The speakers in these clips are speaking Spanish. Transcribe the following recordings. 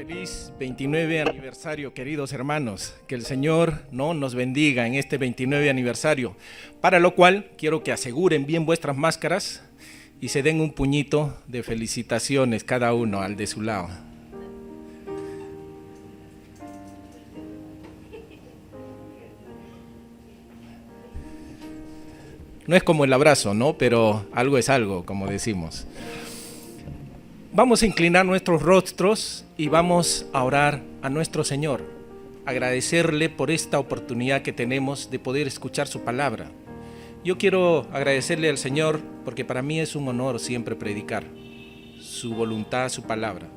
Feliz 29 aniversario, queridos hermanos. Que el Señor nos bendiga en este 29 aniversario. Para lo cual, quiero que aseguren bien vuestras máscaras y se den un puñito de felicitaciones cada uno al de su lado. No es como el abrazo, ¿no? Pero algo es algo, como decimos. Vamos a inclinar nuestros rostros y vamos a orar a nuestro Señor, agradecerle por esta oportunidad que tenemos de poder escuchar su palabra. Yo quiero agradecerle al Señor porque para mí es un honor siempre predicar su voluntad, su palabra.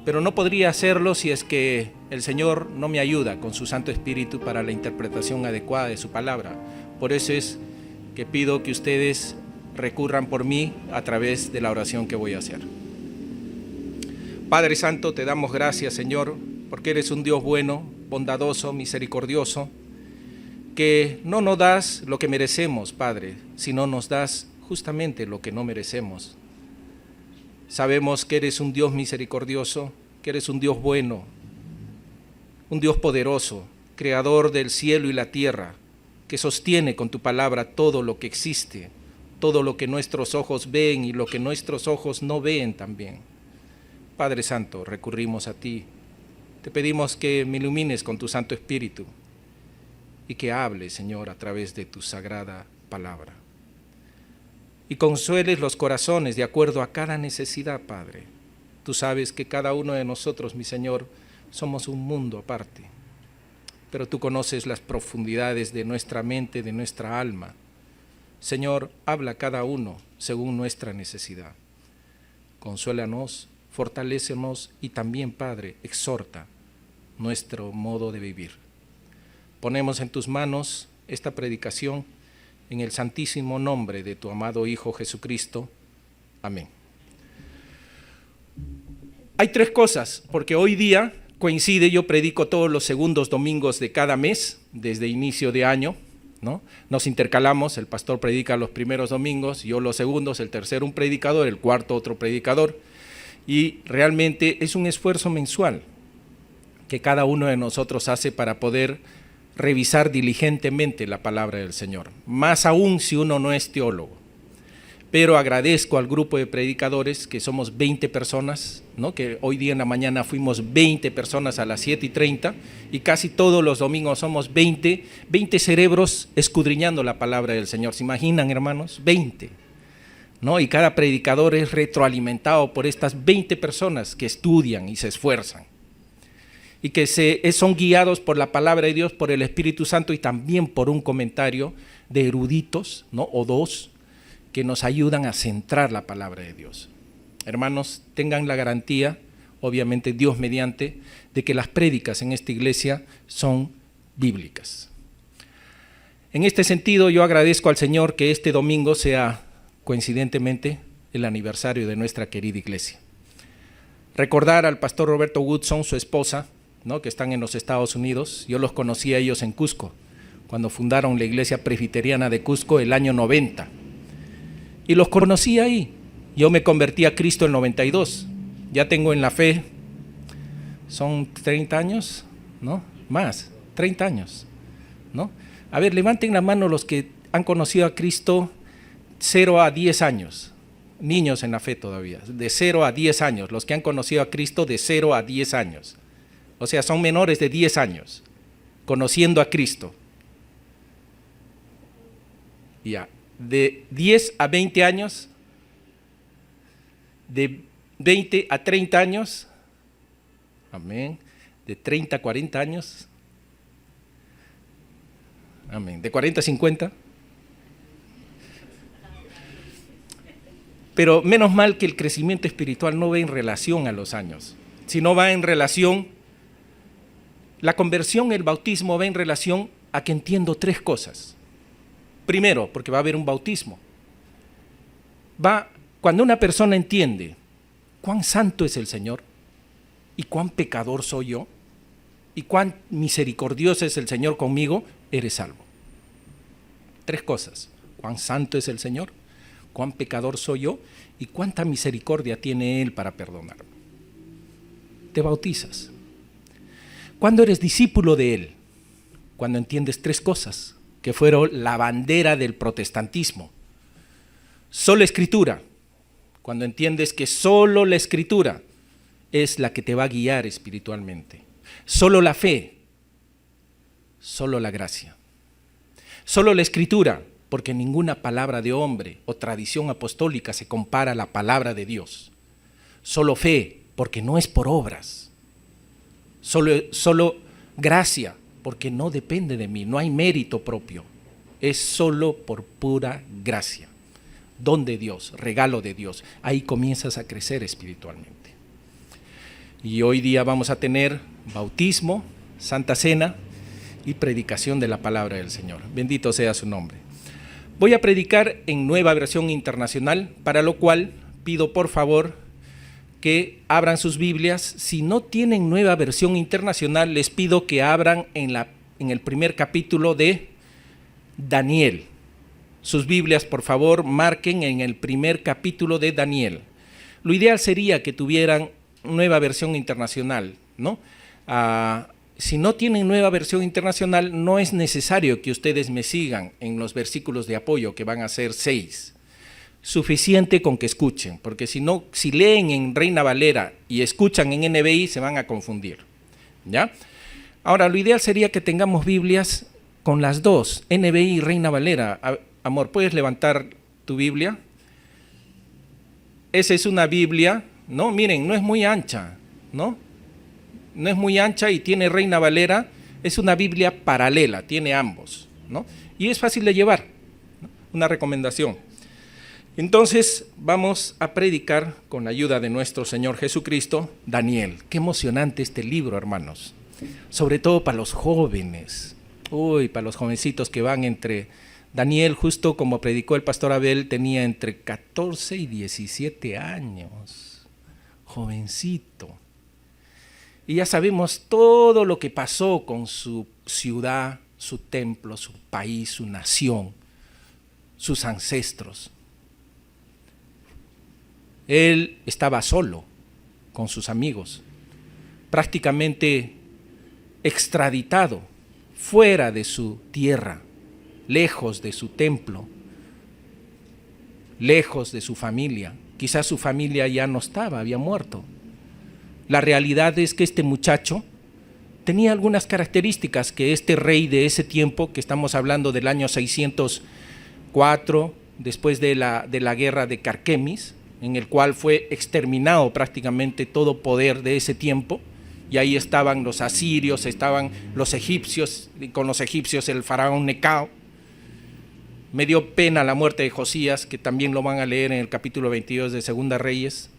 Pero no podría hacerlo si es que el Señor no me ayuda con su Santo Espíritu para la interpretación adecuada de su palabra. Por eso es que pido que ustedes recurran por mí a través de la oración que voy a hacer. Padre Santo, te damos gracias, Señor, porque eres un Dios bueno, bondadoso, misericordioso, que no nos das lo que merecemos, Padre, sino nos das justamente lo que no merecemos. Sabemos que eres un Dios misericordioso, que eres un Dios bueno, un Dios poderoso, creador del cielo y la tierra, que sostiene con tu palabra todo lo que existe, todo lo que nuestros ojos ven y lo que nuestros ojos no ven también. Padre Santo, recurrimos a ti. Te pedimos que me ilumines con tu Santo Espíritu y que hables, Señor, a través de tu sagrada palabra. Y consueles los corazones de acuerdo a cada necesidad, Padre. Tú sabes que cada uno de nosotros, mi Señor, somos un mundo aparte. Pero tú conoces las profundidades de nuestra mente, de nuestra alma. Señor, habla a cada uno según nuestra necesidad. Consuélanos, fortalécenos y también, Padre, exhorta nuestro modo de vivir. Ponemos en tus manos esta predicación en el santísimo nombre de tu amado Hijo Jesucristo. Amén. Hay tres cosas, porque hoy día coincide, yo predico todos los segundos domingos de cada mes, desde inicio de año, ¿no? Nos intercalamos, el pastor predica los primeros domingos, yo los segundos, el tercero un predicador, el cuarto otro predicador. Y realmente es un esfuerzo mensual que cada uno de nosotros hace para poder revisar diligentemente la palabra del Señor, más aún si uno no es teólogo. Pero agradezco al grupo de predicadores, que somos 20 personas, ¿no? Que hoy día en la mañana fuimos 20 personas a las 7:30 y casi todos los domingos somos 20 cerebros escudriñando la palabra del Señor. ¿Se imaginan, hermanos? 20. ¿No? Y cada predicador es retroalimentado por estas 20 personas que estudian y se esfuerzan y que son guiados por la palabra de Dios, por el Espíritu Santo y también por un comentario de eruditos, ¿no? O dos, que nos ayudan a centrar la palabra de Dios. Hermanos, tengan la garantía, obviamente Dios mediante, de que las prédicas en esta iglesia son bíblicas. En este sentido, yo agradezco al Señor que este domingo sea coincidentemente el aniversario de nuestra querida iglesia. Recordar al pastor Roberto Woodson, su esposa, ¿no? Que están en los Estados Unidos. Yo los conocí a ellos en Cusco, cuando fundaron la iglesia presbiteriana de Cusco el año 90. Y los conocí ahí. Yo me convertí a Cristo en 92. Ya tengo en la fe, son 30 años, ¿no? Más, 30 años, ¿no? A ver, levanten la mano los que han conocido a Cristo 0 a 10 años, niños en la fe todavía, de 0 a 10 años, los que han conocido a Cristo de 0 a 10 años, o sea, son menores de 10 años, conociendo a Cristo. Ya, de 10 a 20 años, de 20 a 30 años, amén, de 30 a 40 años, amén, de 40 a 50. Pero menos mal que el crecimiento espiritual no va en relación a los años, sino va en relación, la conversión, el bautismo va en relación a que entiendo tres cosas. Primero, porque va a haber un bautismo. Cuando una persona entiende cuán santo es el Señor y cuán pecador soy yo y cuán misericordioso es el Señor conmigo, eres salvo. Tres cosas: cuán santo es el Señor, cuán pecador soy yo y cuánta misericordia tiene Él para perdonarme. te bautizas. ¿Cuándo eres discípulo de Él? Cuando entiendes tres cosas que fueron la bandera del protestantismo. Sola Escritura, cuando entiendes que solo la Escritura es la que te va a guiar espiritualmente. Solo la fe, solo la gracia. Solo la Escritura, porque ninguna palabra de hombre o tradición apostólica se compara a la palabra de Dios. Solo fe, porque no es por obras. Solo gracia, porque no depende de mí, no hay mérito propio. Es solo por pura gracia. Don de Dios, regalo de Dios. Ahí comienzas a crecer espiritualmente. Y hoy día vamos a tener bautismo, Santa Cena y predicación de la palabra del Señor. Bendito sea su nombre. Voy a predicar en Nueva Versión Internacional, para lo cual pido por favor que abran sus Biblias. Si no tienen Nueva Versión Internacional, les pido que abran en el primer capítulo de Daniel. Sus Biblias, por favor, marquen en el primer capítulo de Daniel. Lo ideal sería que tuvieran Nueva Versión Internacional, ¿no? Si no tienen Nueva Versión Internacional, no es necesario que ustedes me sigan en los versículos de apoyo, que van a ser 6. Suficiente con que escuchen, porque si leen en Reina Valera y escuchan en NBI, se van a confundir, ¿ya? Ahora, lo ideal sería que tengamos Biblias con las dos, NBI y Reina Valera. Amor, ¿puedes levantar tu Biblia? Esa es una Biblia, ¿no? Miren, no es muy ancha, ¿no? No es muy ancha y tiene Reina Valera, es una Biblia paralela, tiene ambos, ¿no? Y es fácil de llevar, ¿no? Una recomendación. Entonces vamos a predicar con la ayuda de nuestro Señor Jesucristo, Daniel. Qué emocionante este libro, hermanos, sobre todo para los jóvenes, para los jovencitos que van entre... Daniel, justo como predicó el pastor Abel, tenía entre 14 y 17 años, jovencito. Y ya sabemos todo lo que pasó con su ciudad, su templo, su país, su nación, sus ancestros. Él estaba solo con sus amigos, prácticamente extraditado, fuera de su tierra, lejos de su templo, lejos de su familia. Quizás su familia ya no estaba, había muerto. La realidad es que este muchacho tenía algunas características que este rey de ese tiempo, que estamos hablando del año 604, después de la guerra de Carquemis, en el cual fue exterminado prácticamente todo poder de ese tiempo, y ahí estaban los asirios, estaban los egipcios, y con los egipcios el faraón Necao. Me dio pena la muerte de Josías, que también lo van a leer en el capítulo 22 de Segunda Reyes.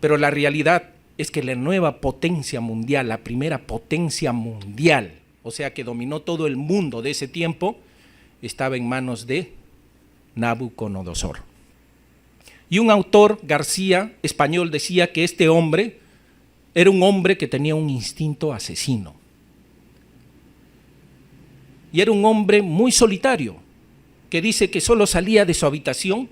Pero la realidad es que la nueva potencia mundial, la primera potencia mundial, o sea que dominó todo el mundo de ese tiempo, estaba en manos de Nabucodonosor. Y un autor, García, español, decía que este hombre era un hombre que tenía un instinto asesino. Y era un hombre muy solitario, que dice que solo salía de su habitación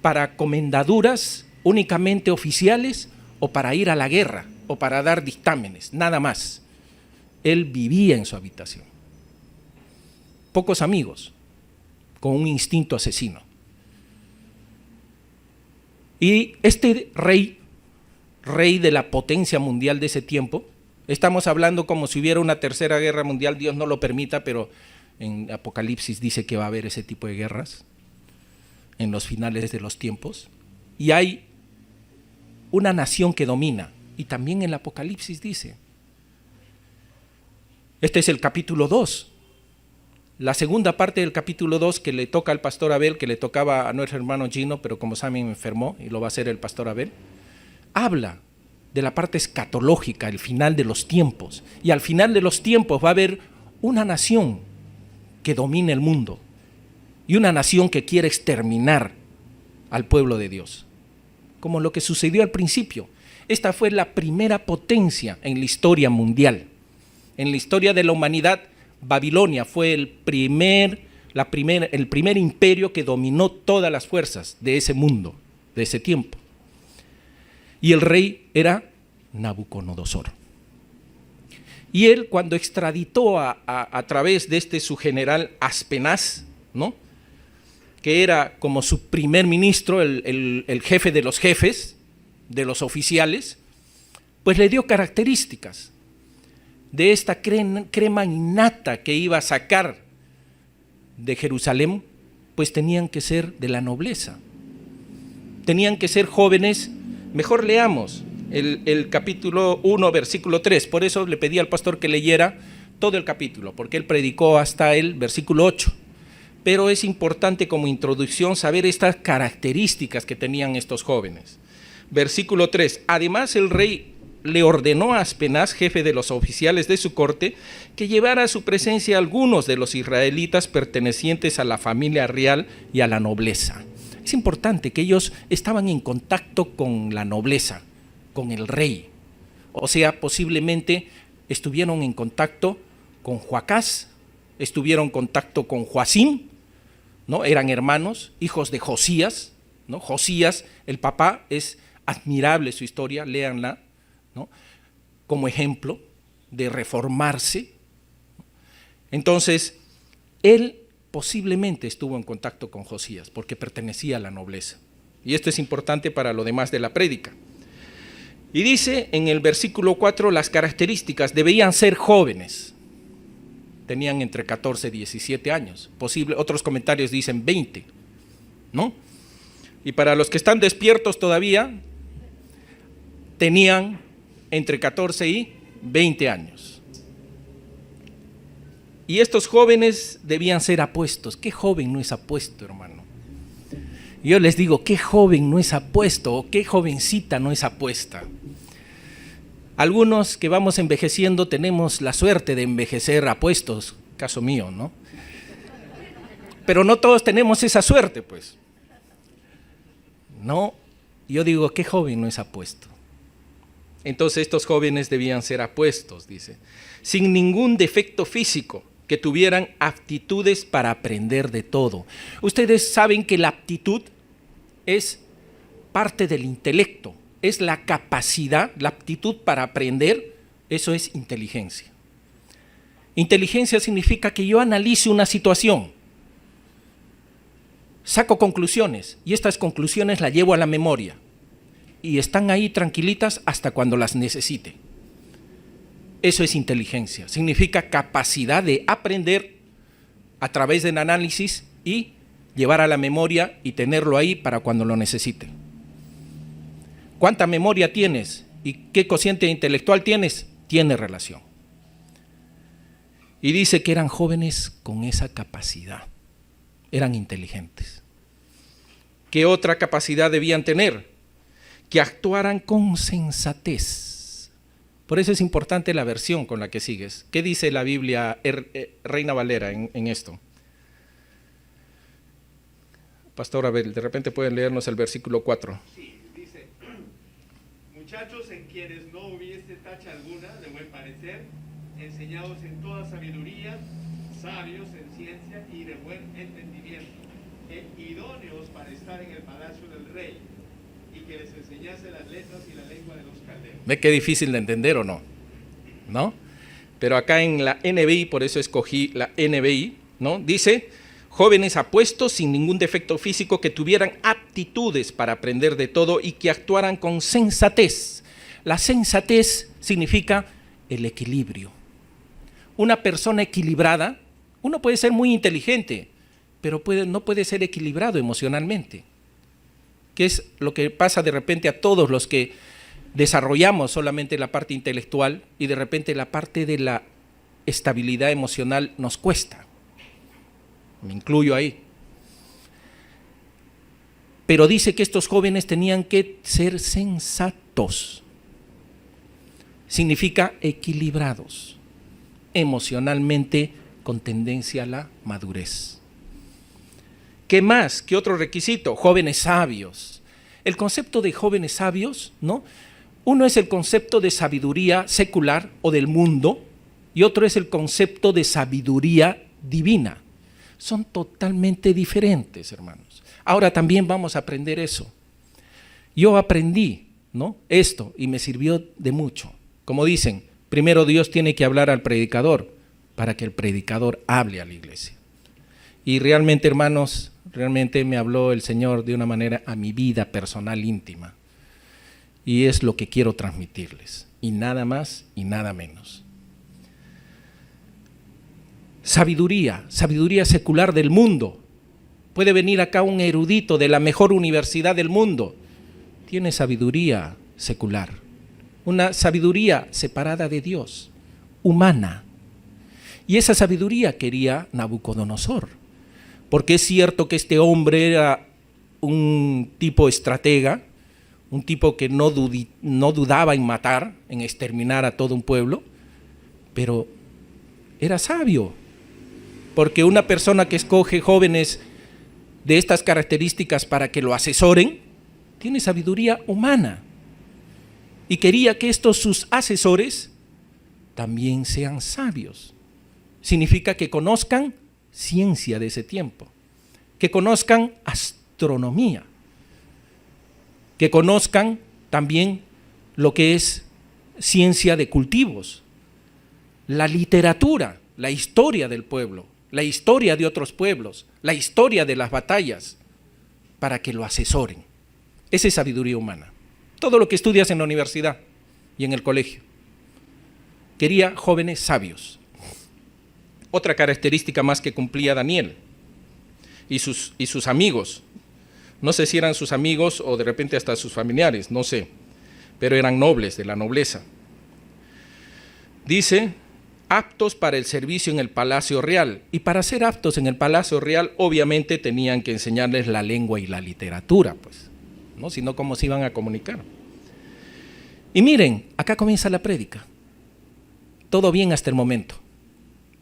para comendaduras únicamente oficiales o para ir a la guerra o para dar dictámenes, nada más. Él vivía en su habitación. Pocos amigos, con un instinto asesino. Y este rey de la potencia mundial de ese tiempo, estamos hablando como si hubiera una tercera guerra mundial, Dios no lo permita, pero en Apocalipsis dice que va a haber ese tipo de guerras en los finales de los tiempos. Y hay una nación que domina, y también en el Apocalipsis dice. Este es el capítulo 2. La segunda parte del capítulo 2 que le toca al pastor Abel, que le tocaba a nuestro hermano Gino, pero como saben enfermó y lo va a hacer el pastor Abel, habla de la parte escatológica, el final de los tiempos. Y al final de los tiempos va a haber una nación que domine el mundo y una nación que quiere exterminar al pueblo de Dios, como lo que sucedió al principio. Esta fue la primera potencia en la historia mundial. En la historia de la humanidad, Babilonia fue el primer imperio que dominó todas las fuerzas de ese mundo, de ese tiempo. Y el rey era Nabucodonosor. Y él, cuando extraditó a través de su general Aspenaz, ¿no?, que era como su primer ministro, el jefe de los jefes, de los oficiales, pues le dio características de esta crema innata que iba a sacar de Jerusalén, pues tenían que ser de la nobleza, tenían que ser jóvenes. Mejor leamos el capítulo 1, versículo 3, por eso le pedí al pastor que leyera todo el capítulo, porque él predicó hasta el versículo 8, pero es importante como introducción saber estas características que tenían estos jóvenes. Versículo 3, además el rey le ordenó a Aspenaz, jefe de los oficiales de su corte, que llevara a su presencia a algunos de los israelitas pertenecientes a la familia real y a la nobleza. Es importante que ellos estaban en contacto con la nobleza, con el rey. O sea, posiblemente estuvieron en contacto con Joacás, estuvieron en contacto con Joacim, ¿no? Eran hermanos, hijos de Josías, ¿no? Josías, el papá, es admirable su historia, léanla, ¿no?, como ejemplo de reformarse. Entonces, él posiblemente estuvo en contacto con Josías porque pertenecía a la nobleza. Y esto es importante para lo demás de la prédica. Y dice en el versículo 4, las características: debían ser jóvenes, tenían entre 14 y 17 años, otros comentarios dicen 20, ¿no? Y para los que están despiertos todavía, tenían entre 14 y 20 años. Y estos jóvenes debían ser apuestos. ¿Qué joven no es apuesto, hermano? Yo les digo, ¿qué joven no es apuesto o qué jovencita no es apuesta? Algunos que vamos envejeciendo tenemos la suerte de envejecer apuestos, caso mío, ¿no? Pero no todos tenemos esa suerte, pues. No, yo digo, ¿qué joven no es apuesto? Entonces estos jóvenes debían ser apuestos, dice, sin ningún defecto físico, que tuvieran aptitudes para aprender de todo. Ustedes saben que la aptitud es parte del intelecto, es la capacidad, la aptitud para aprender, eso es inteligencia. Inteligencia significa que yo analice una situación, saco conclusiones y estas conclusiones las llevo a la memoria y están ahí tranquilitas hasta cuando las necesite. Eso es inteligencia, significa capacidad de aprender a través del análisis y llevar a la memoria y tenerlo ahí para cuando lo necesite. ¿Cuánta memoria tienes y qué cociente intelectual tienes? Tiene relación. Y dice que eran jóvenes con esa capacidad, eran inteligentes. ¿Qué otra capacidad debían tener? Que actuaran con sensatez. Por eso es importante la versión con la que sigues. ¿Qué dice la Biblia, Reina Valera, en esto? Pastor Abel, de repente pueden leernos el versículo 4. Sí, dice, muchachos en quienes no hubiese tacha alguna de buen parecer, enseñados en toda sabiduría, sabios en ciencia y de buen entendimiento, idóneos para estar en el palacio del rey, y que les enseñase las letras y la lengua de los caldeos. ¿Ve qué difícil de entender o no? ¿No? Pero acá en la NBI, por eso escogí la NBI, ¿no? Dice, jóvenes apuestos sin ningún defecto físico, que tuvieran aptitudes para aprender de todo y que actuaran con sensatez. La sensatez significa el equilibrio. Una persona equilibrada, uno puede ser muy inteligente, pero no puede ser equilibrado emocionalmente, que es lo que pasa de repente a todos los que desarrollamos solamente la parte intelectual y de repente la parte de la estabilidad emocional nos cuesta. Me incluyo ahí. Pero dice que estos jóvenes tenían que ser sensatos. Significa equilibrados, emocionalmente con tendencia a la madurez. ¿Qué más? ¿Qué otro requisito? Jóvenes sabios. El concepto de jóvenes sabios, ¿no? Uno es el concepto de sabiduría secular o del mundo y otro es el concepto de sabiduría divina. Son totalmente diferentes, hermanos. Ahora también vamos a aprender eso. Yo aprendí ¿no? Esto, y me sirvió de mucho. Como dicen, primero Dios tiene que hablar al predicador para que el predicador hable a la iglesia. Y realmente, hermanos, realmente me habló el Señor de una manera a mi vida personal íntima. Y es lo que quiero transmitirles, y nada más y nada menos. Sabiduría, sabiduría secular del mundo. Puede venir acá un erudito de la mejor universidad del mundo. Tiene sabiduría secular, una sabiduría separada de Dios, humana. Y esa sabiduría quería Nabucodonosor, porque es cierto que este hombre era un tipo estratega, un tipo que no dudaba en matar, en exterminar a todo un pueblo, pero era sabio, porque una persona que escoge jóvenes de estas características para que lo asesoren, tiene sabiduría humana. Y quería que estos sus asesores también sean sabios. Significa que conozcan ciencia de ese tiempo, que conozcan astronomía, que conozcan también lo que es ciencia de cultivos, la literatura, la historia del pueblo, la historia de otros pueblos, la historia de las batallas, para que lo asesoren. Esa es sabiduría humana. Todo lo que estudias en la universidad y en el colegio. Quería jóvenes sabios. Otra característica más que cumplía Daniel y sus amigos. No sé si eran sus amigos o de repente hasta sus familiares, no sé, pero eran nobles, de la nobleza. Dice, aptos para el servicio en el palacio real. Y para ser aptos en el palacio real, obviamente tenían que enseñarles la lengua y la literatura, pues, ¿no? Si no, ¿cómo se iban a comunicar? Y miren, acá comienza la prédica. Todo bien hasta el momento,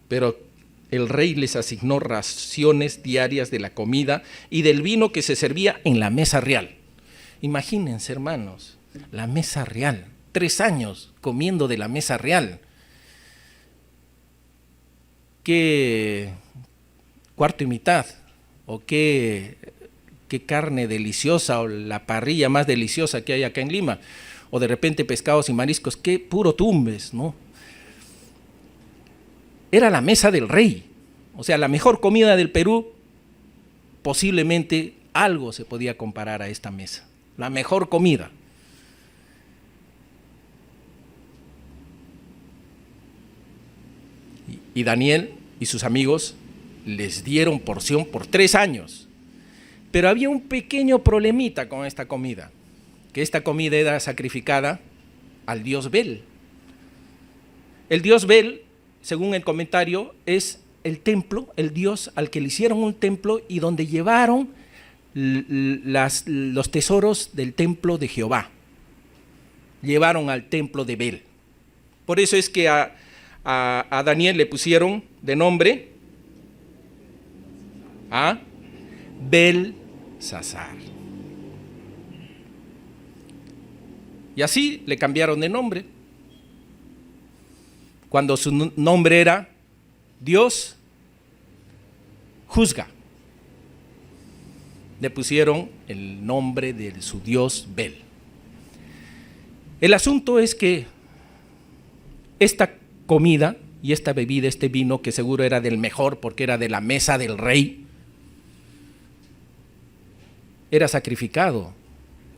pero el rey les asignó raciones diarias de la comida y del vino que se servía en la mesa real. Imagínense, hermanos, la mesa real, 3 años comiendo de la mesa real. Qué cuarto y mitad, o qué carne deliciosa, o la parrilla más deliciosa que hay acá en Lima, o de repente pescados y mariscos, qué puro tumbes, ¿no? Era la mesa del rey, o sea, la mejor comida del Perú, posiblemente algo se podía comparar a esta mesa, la mejor comida. Y Daniel y sus amigos les dieron porción por 3 años, pero había un pequeño problemita con esta comida, que esta comida era sacrificada al dios Bel. El dios Bel, según el comentario, es el templo, el dios al que le hicieron un templo y donde llevaron los tesoros del templo de Jehová. Llevaron al templo de Bel. Por eso es que a Daniel le pusieron de nombre a Belsasar. Y así le cambiaron de nombre. Cuando su nombre era Dios juzga, le pusieron el nombre de su dios Bel. El asunto es que esta comida y esta bebida, este vino, que seguro era del mejor porque era de la mesa del rey, era sacrificado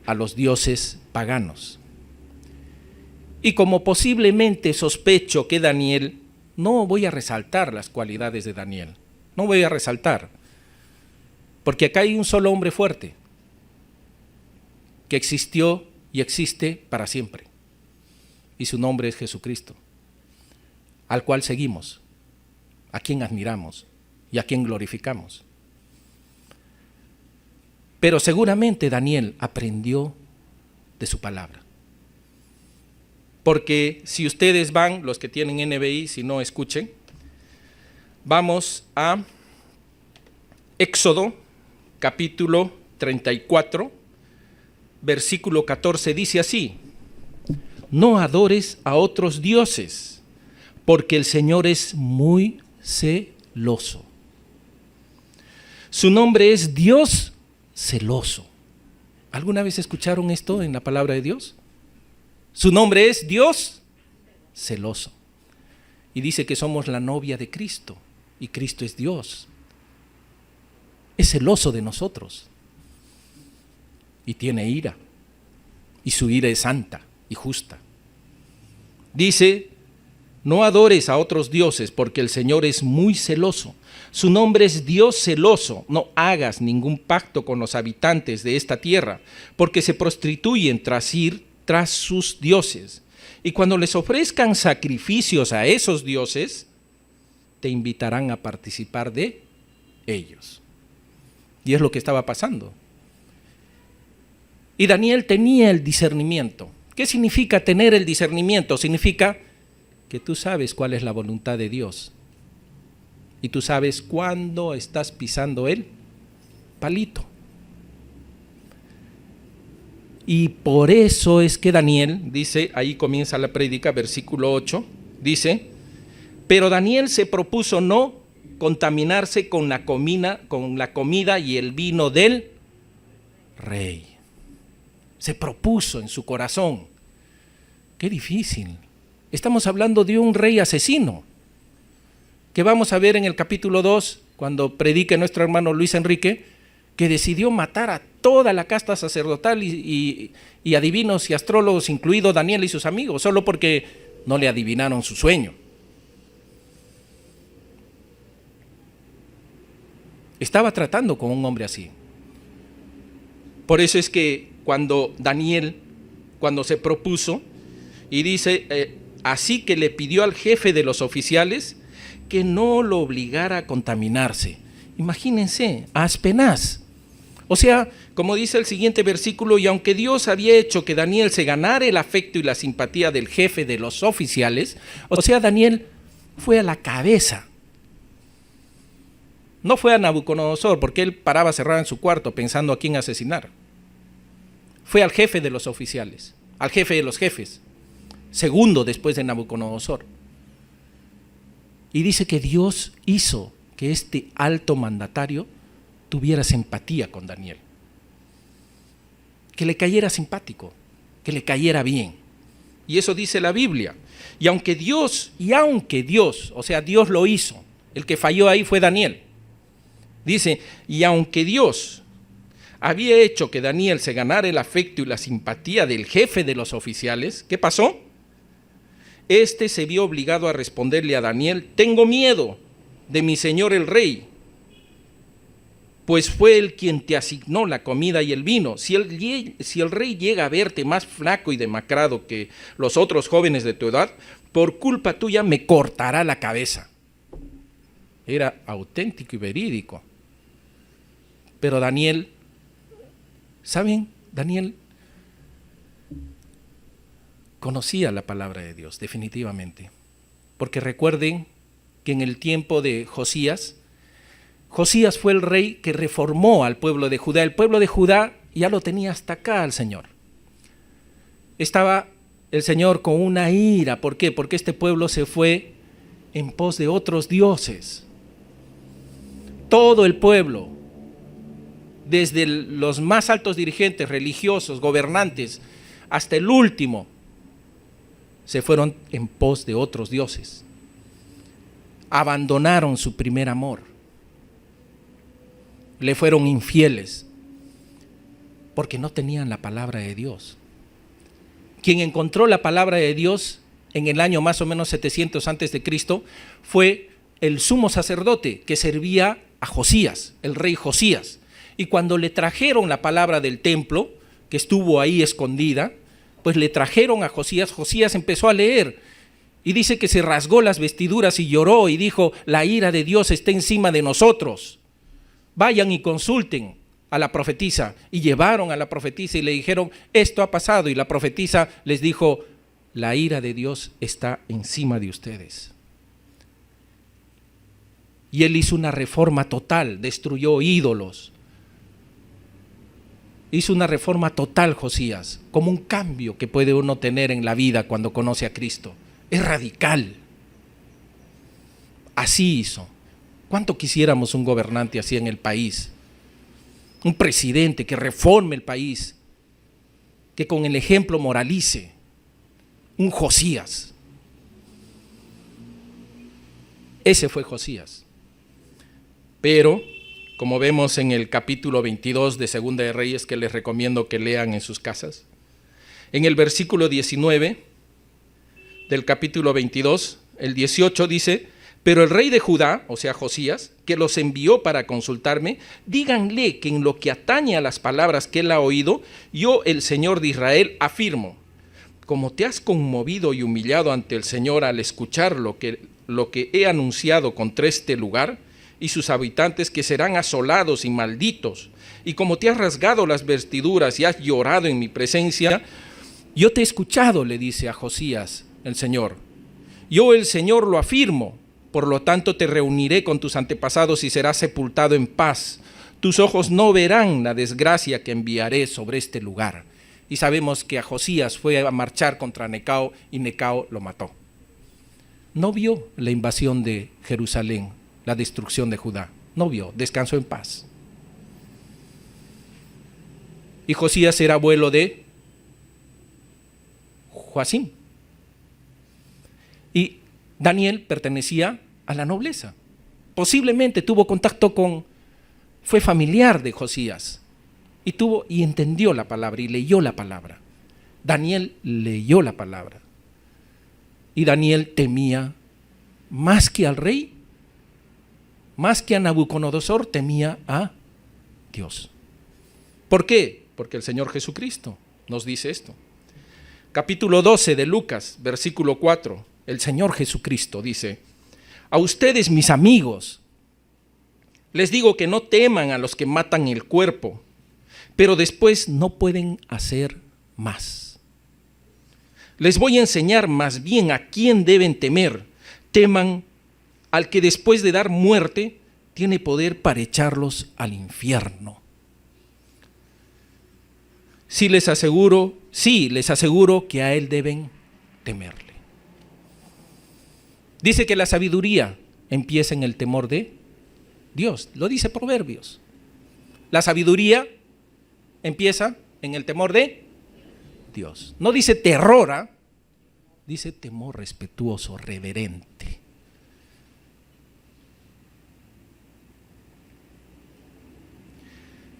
a los dioses paganos. Y como posiblemente sospecho que Daniel, no voy a resaltar las cualidades de Daniel, no voy a resaltar, porque acá hay un solo hombre fuerte, que existió y existe para siempre, y su nombre es Jesucristo, al cual seguimos, a quien admiramos y a quien glorificamos. Pero seguramente Daniel aprendió de su palabra. Porque si ustedes van, los que tienen NBI, si no escuchen, vamos a Éxodo capítulo 34, versículo 14, dice así: no adores a otros dioses, porque el Señor es muy celoso. Su nombre es Dios celoso. ¿Alguna vez escucharon esto en la palabra de Dios? Su nombre es Dios celoso. Y dice que somos la novia de Cristo, y Cristo es Dios. Es celoso de nosotros. Y tiene ira. Y su ira es santa y justa. Dice, no adores a otros dioses, porque el Señor es muy celoso. Su nombre es Dios celoso. No hagas ningún pacto con los habitantes de esta tierra, porque se prostituyen tras ir tras sus dioses. Y cuando les ofrezcan sacrificios a esos dioses, te invitarán a participar de ellos. Y es lo que estaba pasando. Y Daniel tenía el discernimiento. ¿Qué significa tener el discernimiento? Significa que tú sabes cuál es la voluntad de Dios. Y tú sabes cuándo estás pisando el palito. Y por eso es que Daniel, dice, ahí comienza la prédica, versículo 8, dice, pero Daniel se propuso no contaminarse con la comida y el vino del rey. Se propuso en su corazón. Qué difícil. Estamos hablando de un rey asesino, que vamos a ver en el capítulo 2, cuando predique nuestro hermano Luis Enrique, que decidió matar a toda la casta sacerdotal y adivinos y astrólogos, incluido Daniel y sus amigos, solo porque no le adivinaron su sueño. Estaba tratando con un hombre así. Por eso es que cuando Daniel, cuando se propuso, y dice, así que le pidió al jefe de los oficiales que no lo obligara a contaminarse. Imagínense, aspenaz. O sea, como dice el siguiente versículo, y aunque Dios había hecho que Daniel se ganara el afecto y la simpatía del jefe de los oficiales, o sea, Daniel fue a la cabeza. No fue a Nabucodonosor, porque él paraba cerrado en su cuarto pensando a quién asesinar. Fue al jefe de los oficiales, al jefe de los jefes, segundo después de Nabucodonosor. Y dice que Dios hizo que este alto mandatario tuviera simpatía con Daniel, que le cayera simpático, que le cayera bien. Y eso dice la Biblia. Y aunque Dios, o sea, Dios lo hizo, el que falló ahí fue Daniel. Dice, y aunque Dios había hecho que Daniel se ganara el afecto y la simpatía del jefe de los oficiales, ¿qué pasó? Este se vio obligado a responderle a Daniel, tengo miedo de mi señor el rey, pues fue él quien te asignó la comida y el vino. Si el rey llega a verte más flaco y demacrado que los otros jóvenes de tu edad, por culpa tuya me cortará la cabeza. Era auténtico y verídico. Pero Daniel, ¿saben? Daniel conocía la palabra de Dios, definitivamente. Porque recuerden que en el tiempo de Josías fue el rey que reformó al pueblo de Judá. El pueblo de Judá ya lo tenía hasta acá al Señor. Estaba el Señor con una ira. ¿Por qué? Porque este pueblo se fue en pos de otros dioses. Todo el pueblo, desde los más altos dirigentes religiosos, gobernantes, hasta el último, se fueron en pos de otros dioses. Abandonaron su primer amor. Le fueron infieles porque no tenían la palabra de Dios. Quien encontró la palabra de Dios en el año más o menos 700 antes de Cristo fue el sumo sacerdote que servía a Josías, el rey Josías. Y cuando le trajeron la palabra del templo, que estuvo ahí escondida, pues le trajeron a Josías. Josías empezó a leer y dice que se rasgó las vestiduras y lloró y dijo, la ira de Dios está encima de nosotros. Vayan y consulten a la profetisa. Y llevaron a la profetisa y le dijeron, esto ha pasado. Y la profetisa les dijo, la ira de Dios está encima de ustedes. Y él hizo una reforma total, destruyó ídolos. Hizo una reforma total Josías, como un cambio que puede uno tener en la vida cuando conoce a Cristo. Es radical. Así hizo. ¿Cuánto quisiéramos un gobernante así en el país? Un presidente que reforme el país, que con el ejemplo moralice, un Josías. Ese fue Josías. Pero, como vemos en el capítulo 22 de Segunda de Reyes, que les recomiendo que lean en sus casas, en el versículo 19 del capítulo 22, el 18 dice: pero el rey de Judá, o sea Josías, que los envió para consultarme, díganle que en lo que atañe a las palabras que él ha oído, yo, el Señor de Israel, afirmo: como te has conmovido y humillado ante el Señor al escuchar lo que he anunciado contra este lugar y sus habitantes, que serán asolados y malditos, y como te has rasgado las vestiduras y has llorado en mi presencia, yo te he escuchado, le dice a Josías el Señor. Yo, el Señor, lo afirmo. Por lo tanto, te reuniré con tus antepasados y serás sepultado en paz. Tus ojos no verán la desgracia que enviaré sobre este lugar. Y sabemos que a Josías fue a marchar contra Necao y Necao lo mató. No vio la invasión de Jerusalén, la destrucción de Judá. No vio, descansó en paz. Y Josías era abuelo de Joacim. Y Daniel pertenecía a la nobleza. Posiblemente tuvo contacto fue familiar de Josías. Y entendió la palabra y leyó la palabra. Daniel leyó la palabra. Y Daniel temía más que al rey, más que a Nabucodonosor, temía a Dios. ¿Por qué? Porque el Señor Jesucristo nos dice esto. Capítulo 12 de Lucas, versículo 4. El Señor Jesucristo dice: a ustedes, mis amigos, les digo que no teman a los que matan el cuerpo, pero después no pueden hacer más. Les voy a enseñar más bien a quién deben temer. Teman al que después de dar muerte tiene poder para echarlos al infierno. Sí, les aseguro que a él deben temerle. Dice que la sabiduría empieza en el temor de Dios. Lo dice Proverbios. La sabiduría empieza en el temor de Dios. No dice terror, dice temor respetuoso, reverente.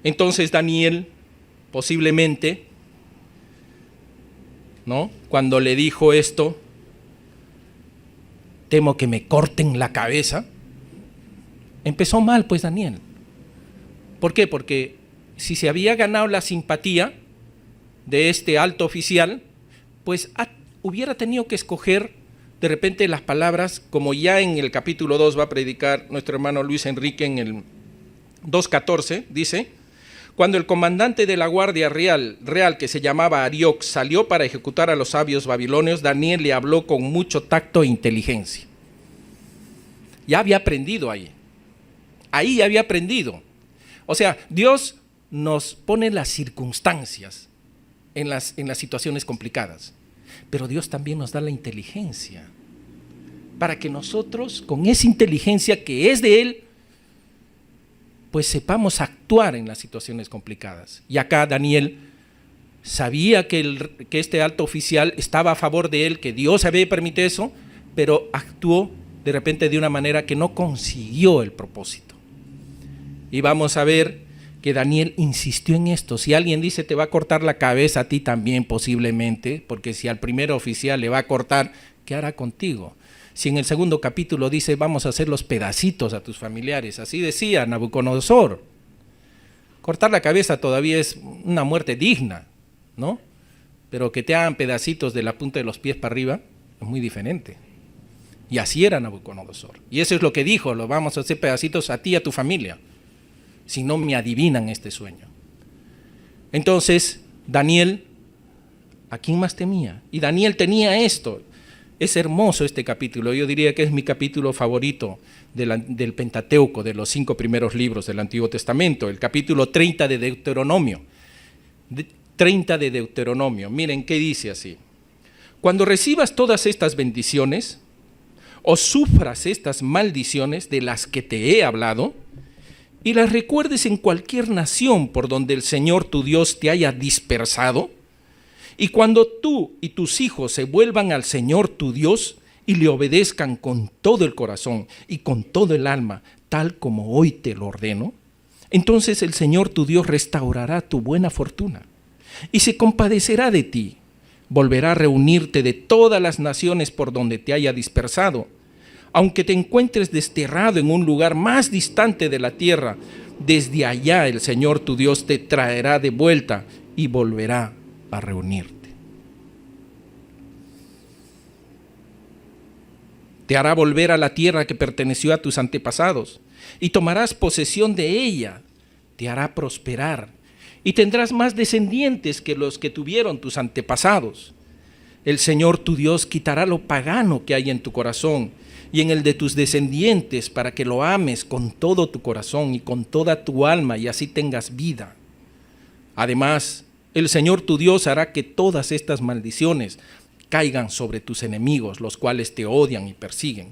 Entonces Daniel, posiblemente, ¿no?, cuando le dijo esto: temo que me corten la cabeza, empezó mal pues Daniel. ¿Por qué? Porque si se había ganado la simpatía de este alto oficial, pues hubiera tenido que escoger de repente las palabras, como ya en el capítulo 2 va a predicar nuestro hermano Luis Enrique en el 2:14, dice: cuando el comandante de la guardia real que se llamaba Arioc salió para ejecutar a los sabios babilonios, Daniel le habló con mucho tacto e inteligencia. Ya había aprendido ahí ya había aprendido. O sea, Dios nos pone las circunstancias en las situaciones complicadas, pero Dios también nos da la inteligencia para que nosotros, con esa inteligencia que es de Él, pues sepamos actuar en las situaciones complicadas. Y acá Daniel sabía que este alto oficial estaba a favor de él, que Dios había permitido eso, pero actuó de repente de una manera que no consiguió el propósito. Y vamos a ver que Daniel insistió en esto. Si alguien dice te va a cortar la cabeza, a ti también posiblemente, porque si al primer oficial le va a cortar, ¿qué hará contigo? Si en el segundo capítulo dice vamos a hacer los pedacitos a tus familiares, así decía Nabucodonosor. Cortar la cabeza todavía es una muerte digna, ¿no? Pero que te hagan pedacitos de la punta de los pies para arriba es muy diferente. Y así era Nabucodonosor. Y eso es lo que dijo: lo vamos a hacer pedacitos a ti y a tu familia, si no me adivinan este sueño. Entonces, Daniel, ¿a quién más temía? Y Daniel tenía esto. Es hermoso este capítulo, yo diría que es mi capítulo favorito del Pentateuco, de los 5 primeros libros del Antiguo Testamento, el capítulo 30 de Deuteronomio. 30 de Deuteronomio, miren qué dice así: cuando recibas todas estas bendiciones o sufras estas maldiciones de las que te he hablado, y las recuerdes en cualquier nación por donde el Señor tu Dios te haya dispersado, Y cuando tú y tus hijos se vuelvan al Señor tu Dios y le obedezcan con todo el corazón y con todo el alma, tal como hoy te lo ordeno, entonces el Señor tu Dios restaurará tu buena fortuna y se compadecerá de ti. Volverá a reunirte de todas las naciones por donde te haya dispersado. Aunque te encuentres desterrado en un lugar más distante de la tierra, desde allá el Señor tu Dios te traerá de vuelta y volverá a reunirte. Te hará volver a la tierra que perteneció a tus antepasados y tomarás posesión de ella. Te hará prosperar y tendrás más descendientes que los que tuvieron tus antepasados. El Señor tu Dios quitará lo pagano que hay en tu corazón y en el de tus descendientes, para que lo ames con todo tu corazón y con toda tu alma, y así tengas vida. Además, el Señor tu Dios hará que todas estas maldiciones caigan sobre tus enemigos, los cuales te odian y persiguen.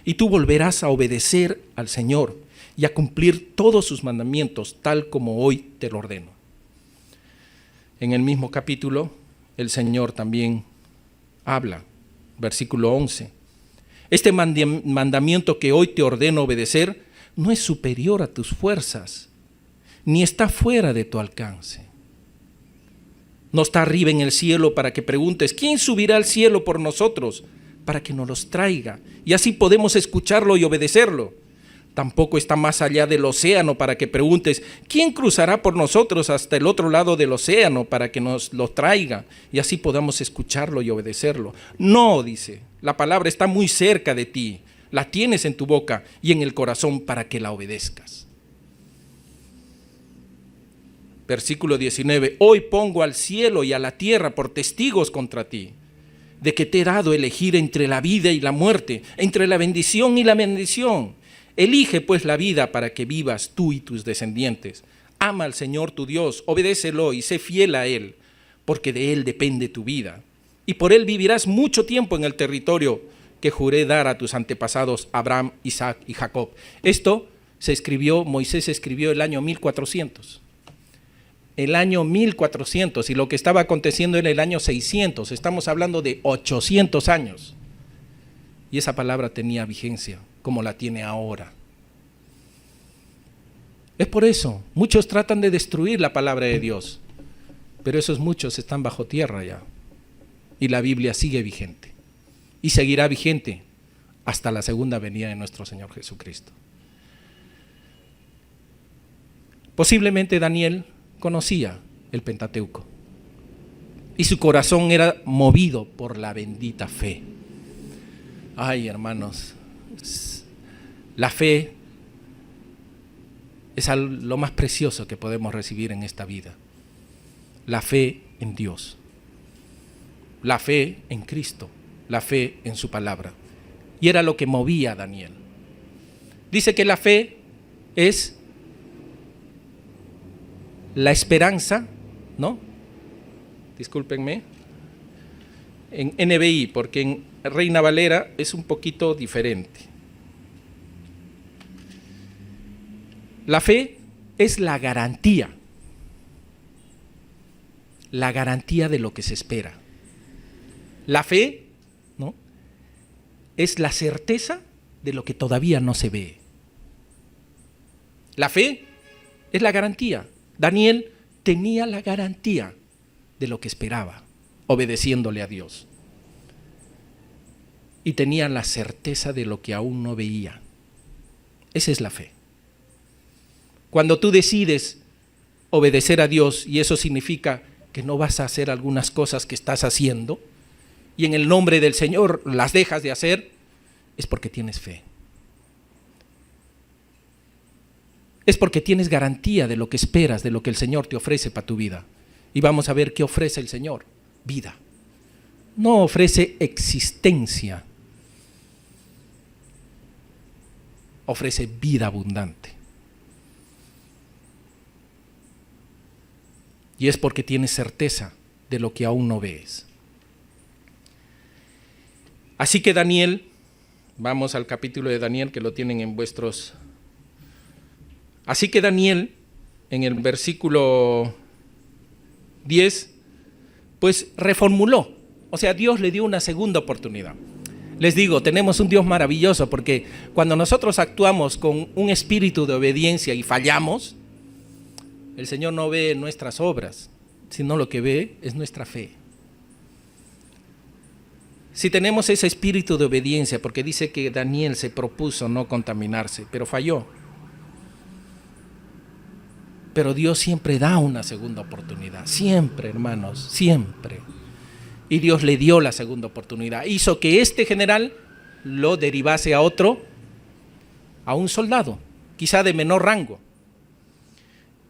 Y tú volverás a obedecer al Señor y a cumplir todos sus mandamientos, tal como hoy te lo ordeno. En el mismo capítulo, el Señor también habla, versículo 11. Este mandamiento que hoy te ordeno obedecer no es superior a tus fuerzas, ni está fuera de tu alcance. No está arriba en el cielo para que preguntes, ¿quién subirá al cielo por nosotros para que nos los traiga? Y así podemos escucharlo y obedecerlo. Tampoco está más allá del océano para que preguntes, ¿quién cruzará por nosotros hasta el otro lado del océano para que nos lo traiga? Y así podamos escucharlo y obedecerlo. No, dice, la palabra está muy cerca de ti, la tienes en tu boca y en el corazón para que la obedezcas. Versículo 19, hoy pongo al cielo y a la tierra por testigos contra ti, de que te he dado elegir entre la vida y la muerte, entre la bendición y la maldición. Elige pues la vida para que vivas tú y tus descendientes. Ama al Señor tu Dios, obedécelo y sé fiel a Él, porque de Él depende tu vida. Y por Él vivirás mucho tiempo en el territorio que juré dar a tus antepasados Abraham, Isaac y Jacob. Esto Moisés escribió el año 1400. El año 1400, y lo que estaba aconteciendo en el año 600, estamos hablando de 800 años. Y esa palabra tenía vigencia, como la tiene ahora. Es por eso, muchos tratan de destruir la palabra de Dios, pero esos muchos están bajo tierra ya. Y la Biblia sigue vigente, y seguirá vigente hasta la segunda venida de nuestro Señor Jesucristo. Posiblemente Daniel conocía el Pentateuco, y su corazón era movido por la bendita fe. Ay, hermanos, la fe es lo más precioso que podemos recibir en esta vida. La fe en Dios, la fe en Cristo, la fe en su palabra. Y era lo que movía a Daniel. Dice que la fe es la esperanza, ¿no? Discúlpenme, en NBI, porque en Reina Valera es un poquito diferente. La fe es la garantía de lo que se espera. La fe, ¿no?, es la certeza de lo que todavía no se ve. La fe es la garantía. Daniel tenía la garantía de lo que esperaba, obedeciéndole a Dios. Y tenía la certeza de lo que aún no veía. Esa es la fe. Cuando tú decides obedecer a Dios, y eso significa que no vas a hacer algunas cosas que estás haciendo, y en el nombre del Señor las dejas de hacer, es porque tienes fe. Es porque tienes garantía de lo que esperas, de lo que el Señor te ofrece para tu vida. Y vamos a ver qué ofrece el Señor. Vida. No ofrece existencia. Ofrece vida abundante. Y es porque tienes certeza de lo que aún no ves. Así que Daniel, vamos al capítulo de Daniel que lo tienen en vuestros... Así que Daniel, en el versículo 10, pues reformuló. O sea, Dios le dio una segunda oportunidad. Les digo, tenemos un Dios maravilloso porque cuando nosotros actuamos con un espíritu de obediencia y fallamos, el Señor no ve nuestras obras, sino lo que ve es nuestra fe. Si tenemos ese espíritu de obediencia, porque dice que Daniel se propuso no contaminarse, pero falló. Pero Dios siempre da una segunda oportunidad, siempre, hermanos, siempre. Y Dios le dio la segunda oportunidad. Hizo que este general lo derivase a otro, a un soldado, quizá de menor rango.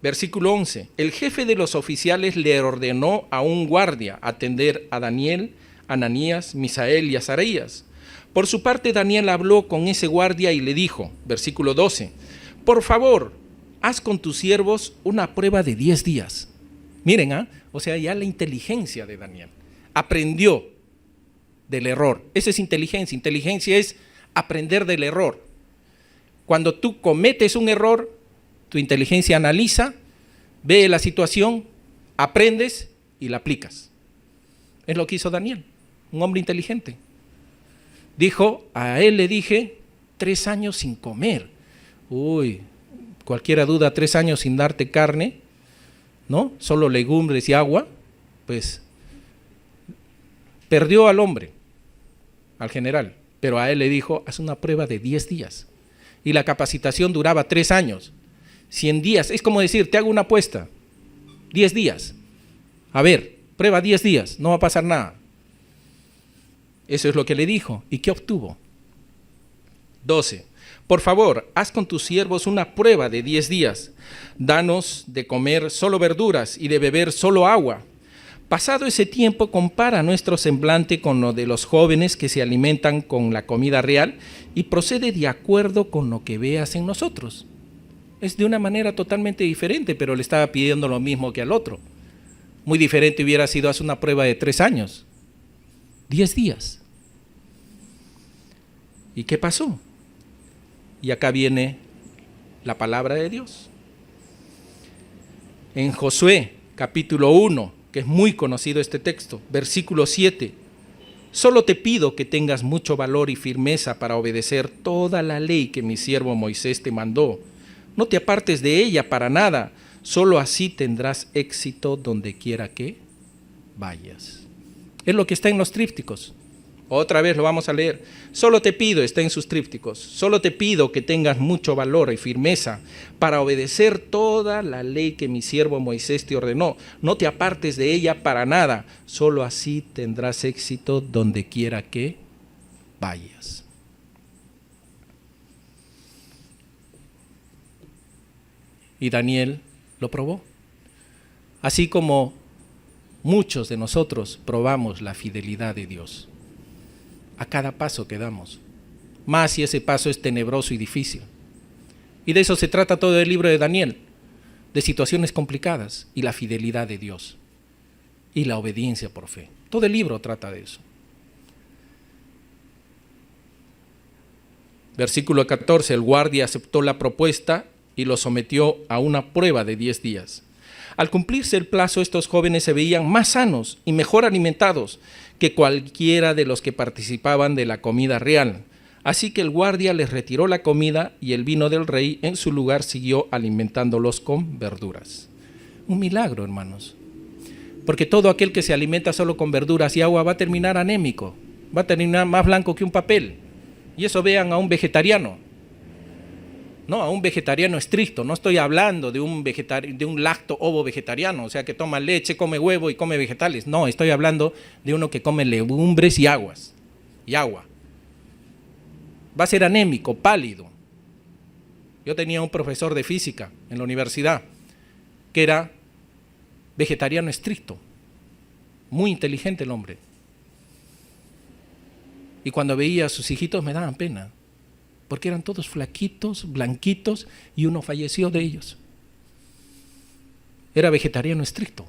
Versículo 11. El jefe de los oficiales le ordenó a un guardia atender a Daniel, Ananías, Misael y Azarías. Por su parte, Daniel habló con ese guardia y le dijo, versículo 12, por favor, haz con tus siervos una prueba de 10 días. Miren, o sea, ya la inteligencia de Daniel. Aprendió del error. Esa es inteligencia. Inteligencia es aprender del error. Cuando tú cometes un error, tu inteligencia analiza, ve la situación, aprendes y la aplicas. Es lo que hizo Daniel, un hombre inteligente. Dijo, a él le dije, 3 años sin comer. Uy, cualquiera duda, 3 años sin darte carne, ¿no? Solo legumbres y agua, pues perdió al hombre, al general, pero a él le dijo, haz una prueba de 10 días. Y la capacitación duraba 3 años. 100 días, es como decir, te hago una apuesta, 10 días. A ver, prueba 10 días, no va a pasar nada. Eso es lo que le dijo. ¿Y qué obtuvo? 12. Por favor, haz con tus siervos una prueba de 10 días. Danos de comer solo verduras y de beber solo agua. Pasado ese tiempo, compara nuestro semblante con lo de los jóvenes que se alimentan con la comida real y procede de acuerdo con lo que veas en nosotros. Es de una manera totalmente diferente, pero le estaba pidiendo lo mismo que al otro. Muy diferente hubiera sido hacer una prueba de 3 años. 10 días. ¿Y qué pasó? Y acá viene la palabra de Dios. En Josué, capítulo 1, que es muy conocido este texto, versículo 7. Solo te pido que tengas mucho valor y firmeza para obedecer toda la ley que mi siervo Moisés te mandó. No te apartes de ella para nada, solo así tendrás éxito donde quiera que vayas. Es lo que está en los trípticos. Otra vez lo vamos a leer. Solo te pido, está en sus trípticos, solo te pido que tengas mucho valor y firmeza para obedecer toda la ley que mi siervo Moisés te ordenó. No te apartes de ella para nada, solo así tendrás éxito donde quiera que vayas. Y Daniel lo probó. Así como muchos de nosotros probamos la fidelidad de Dios a cada paso que damos, más si ese paso es tenebroso y difícil. Y de eso se trata todo el libro de Daniel, de situaciones complicadas y la fidelidad de Dios y la obediencia por fe. Todo el libro trata de eso. Versículo 14, el guardia aceptó la propuesta y lo sometió a una prueba de 10 días. Al cumplirse el plazo, estos jóvenes se veían más sanos y mejor alimentados que cualquiera de los que participaban de la comida real. Así que el guardia les retiró la comida y el vino del rey, en su lugar siguió alimentándolos con verduras. Un milagro, hermanos. Porque todo aquel que se alimenta solo con verduras y agua va a terminar anémico, va a terminar más blanco que un papel. Y eso vean a un vegetariano. No, a un vegetariano estricto. No estoy hablando de un lacto-ovo vegetariano, o sea, que toma leche, come huevo y come vegetales. No, estoy hablando de uno que come legumbres y agua. Va a ser anémico, pálido. Yo tenía un profesor de física en la universidad que era vegetariano estricto. Muy inteligente el hombre. Y cuando veía a sus hijitos me daban pena, porque eran todos flaquitos, blanquitos, y uno falleció de ellos. Era vegetariano estricto.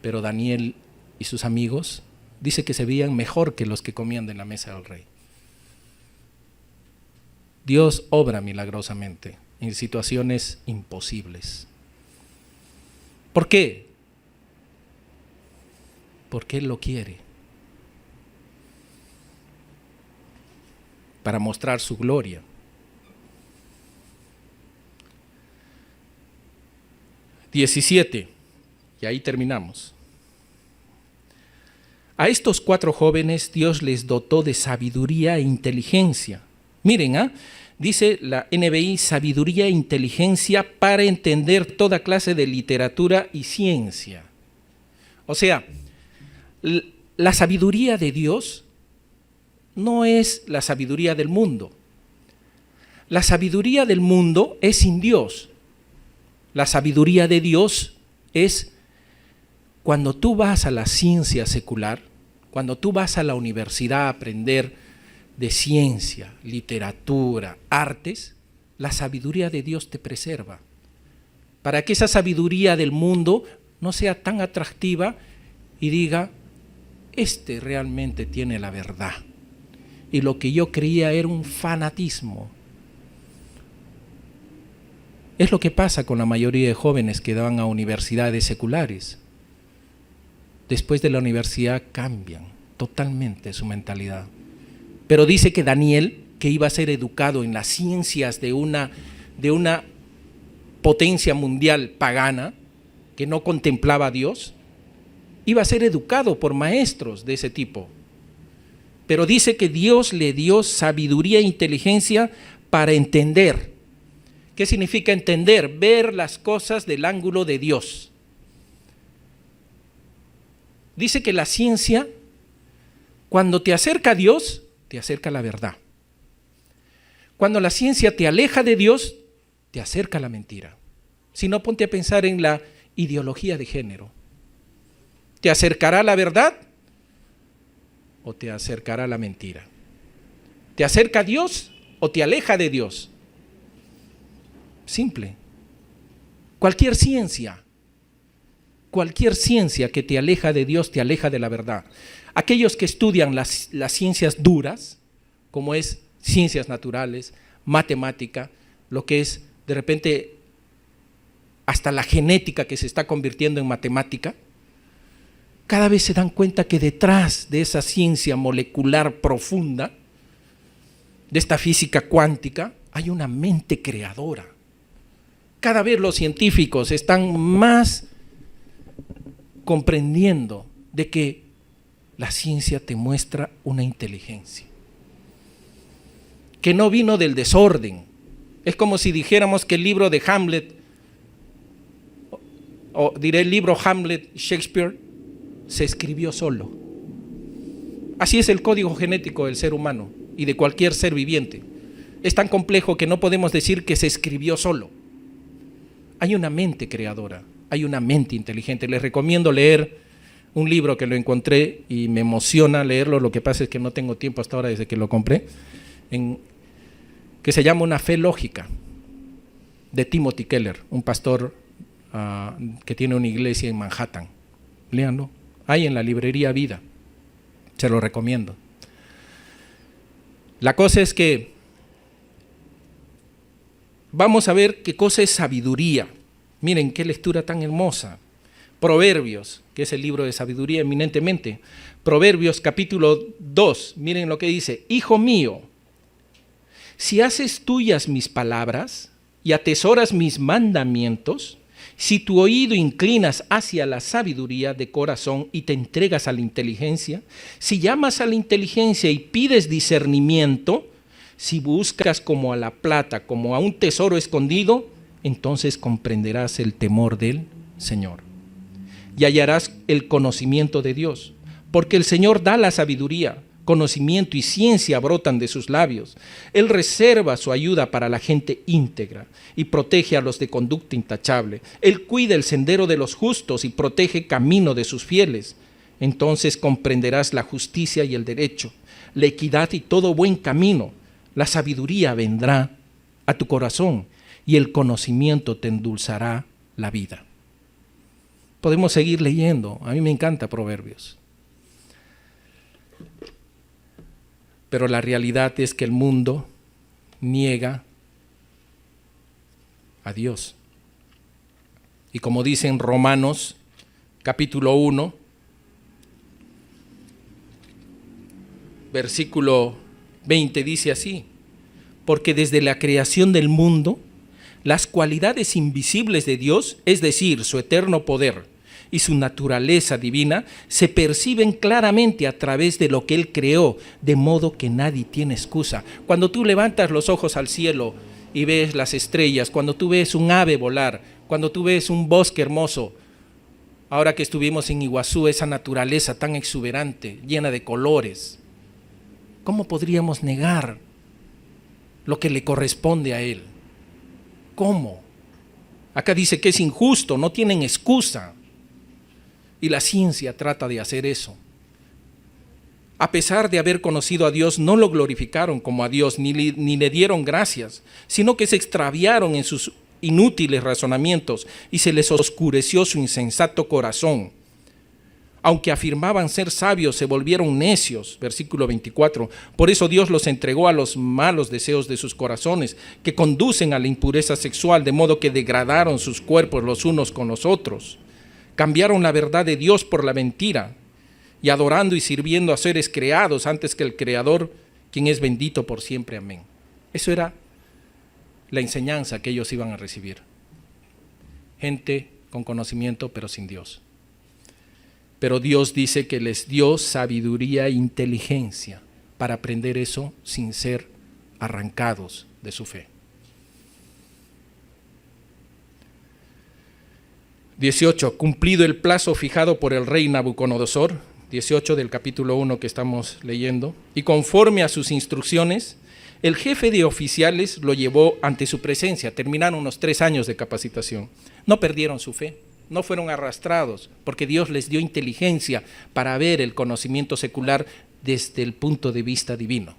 Pero Daniel y sus amigos dice que se veían mejor que los que comían de la mesa del rey. Dios obra milagrosamente en situaciones imposibles. ¿Por qué? Porque Él lo quiere. Para mostrar su gloria. (17) Y ahí terminamos. A estos 4 jóvenes Dios les dotó de sabiduría e inteligencia. Miren, dice la NBI, sabiduría e inteligencia para entender toda clase de literatura y ciencia. O sea, la sabiduría de Dios no es la sabiduría del mundo. La sabiduría del mundo es sin Dios. La sabiduría de Dios es cuando tú vas a la ciencia secular, cuando tú vas a la universidad a aprender de ciencia, literatura, artes, la sabiduría de Dios te preserva. Para que esa sabiduría del mundo no sea tan atractiva y diga, este realmente tiene la verdad. Y lo que yo creía era un fanatismo. Es lo que pasa con la mayoría de jóvenes que van a universidades seculares. Después de la universidad cambian totalmente su mentalidad. Pero dice que Daniel, que iba a ser educado en las ciencias de una potencia mundial pagana, que no contemplaba a Dios, iba a ser educado por maestros de ese tipo. Pero dice que Dios le dio sabiduría e inteligencia para entender. ¿Qué significa entender? Ver las cosas del ángulo de Dios. Dice que la ciencia, cuando te acerca a Dios, te acerca a la verdad. Cuando la ciencia te aleja de Dios, te acerca a la mentira. Si no, ponte a pensar en la ideología de género. ¿Te acercará a la verdad o te acercará a la mentira? ¿Te acerca a Dios o te aleja de Dios? Simple. Cualquier ciencia que te aleja de Dios, te aleja de la verdad. Aquellos que estudian las ciencias duras, como es ciencias naturales, matemática, lo que es de repente hasta la genética que se está convirtiendo en matemática, cada vez se dan cuenta que detrás de esa ciencia molecular profunda, de esta física cuántica, hay una mente creadora. Cada vez los científicos están más comprendiendo de que la ciencia te muestra una inteligencia que no vino del desorden. Es como si dijéramos que el libro de Hamlet, o diré el libro Hamlet, Shakespeare, se escribió solo. Así es el código genético del ser humano y de cualquier ser viviente. Es tan complejo que no podemos decir que se escribió solo. Hay una mente creadora, hay una mente inteligente. Les recomiendo leer un libro que lo encontré y me emociona leerlo. Lo que pasa es que no tengo tiempo hasta ahora desde que lo compré, que se llama Una fe lógica, de Timothy Keller, un pastor que tiene una iglesia en Manhattan. Léanlo, hay en la librería Vida, se lo recomiendo. La cosa es que vamos a ver qué cosa es sabiduría. Miren qué lectura tan hermosa. Proverbios, que es el libro de sabiduría eminentemente. Proverbios capítulo 2, miren lo que dice. Hijo mío, si haces tuyas mis palabras y atesoras mis mandamientos, si tu oído inclinas hacia la sabiduría de corazón y te entregas a la inteligencia, si llamas a la inteligencia y pides discernimiento, si buscas como a la plata, como a un tesoro escondido, entonces comprenderás el temor del Señor y hallarás el conocimiento de Dios, porque el Señor da la sabiduría, conocimiento y ciencia brotan de sus labios. Él reserva su ayuda para la gente íntegra y protege a los de conducta intachable. Él cuida el sendero de los justos y protege camino de sus fieles. Entonces comprenderás la justicia y el derecho, la equidad y todo buen camino. La sabiduría vendrá a tu corazón y el conocimiento te endulzará la vida. Podemos seguir leyendo. A mí me encanta Proverbios. Pero la realidad es que el mundo niega a Dios. Y como dice en Romanos capítulo 1, versículo 20 dice así: porque desde la creación del mundo, las cualidades invisibles de Dios, es decir, su eterno poder y su naturaleza divina, se perciben claramente a través de lo que Él creó, de modo que nadie tiene excusa. Cuando tú levantas los ojos al cielo y ves las estrellas, cuando tú ves un ave volar, cuando tú ves un bosque hermoso, ahora que estuvimos en Iguazú, esa naturaleza tan exuberante, llena de colores, ¿cómo podríamos negar lo que le corresponde a Él? ¿Cómo? Acá dice que es injusto, no tienen excusa. Y la ciencia trata de hacer eso. A pesar de haber conocido a Dios, no lo glorificaron como a Dios, ni le dieron gracias, sino que se extraviaron en sus inútiles razonamientos y se les oscureció su insensato corazón. Aunque afirmaban ser sabios, se volvieron necios. Versículo 24. Por eso Dios los entregó a los malos deseos de sus corazones, que conducen a la impureza sexual, de modo que degradaron sus cuerpos los unos con los otros. Cambiaron la verdad de Dios por la mentira, y adorando y sirviendo a seres creados antes que el Creador, quien es bendito por siempre. Amén. Eso era la enseñanza que ellos iban a recibir. Gente con conocimiento, pero sin Dios. Pero Dios dice que les dio sabiduría e inteligencia para aprender eso sin ser arrancados de su fe. 18. Cumplido el plazo fijado por el rey Nabucodonosor, 18 del capítulo 1 que estamos leyendo, y conforme a sus instrucciones, el jefe de oficiales lo llevó ante su presencia. Terminaron unos 3 años de capacitación. No perdieron su fe. No fueron arrastrados, porque Dios les dio inteligencia para ver el conocimiento secular desde el punto de vista divino.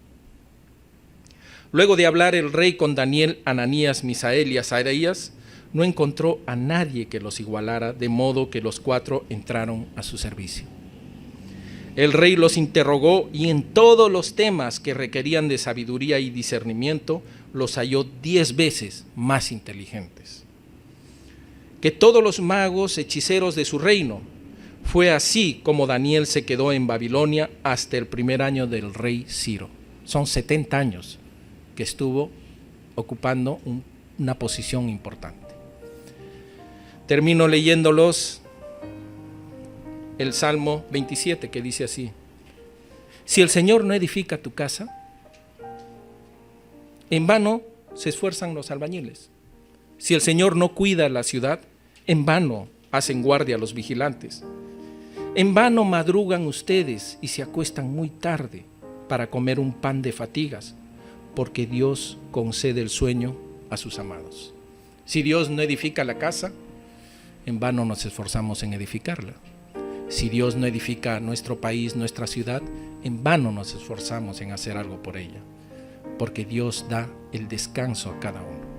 Luego de hablar el rey con Daniel, Ananías, Misael y Azarías, no encontró a nadie que los igualara, de modo que los 4 entraron a su servicio. El rey los interrogó y en todos los temas que requerían de sabiduría y discernimiento, los halló 10 veces más inteligentes que todos los magos hechiceros de su reino. Fue así como Daniel se quedó en Babilonia hasta el primer año del rey Ciro. Son 70 años que estuvo ocupando una posición importante. Termino leyéndolos el Salmo 27, que dice así: si el Señor no edifica tu casa, en vano se esfuerzan los albañiles. Si el Señor no cuida la ciudad, en vano hacen guardia los vigilantes. En vano madrugan ustedes y se acuestan muy tarde para comer un pan de fatigas, porque Dios concede el sueño a sus amados. Si Dios no edifica la casa, en vano nos esforzamos en edificarla. Si Dios no edifica nuestro país, nuestra ciudad, en vano nos esforzamos en hacer algo por ella, porque Dios da el descanso a cada uno.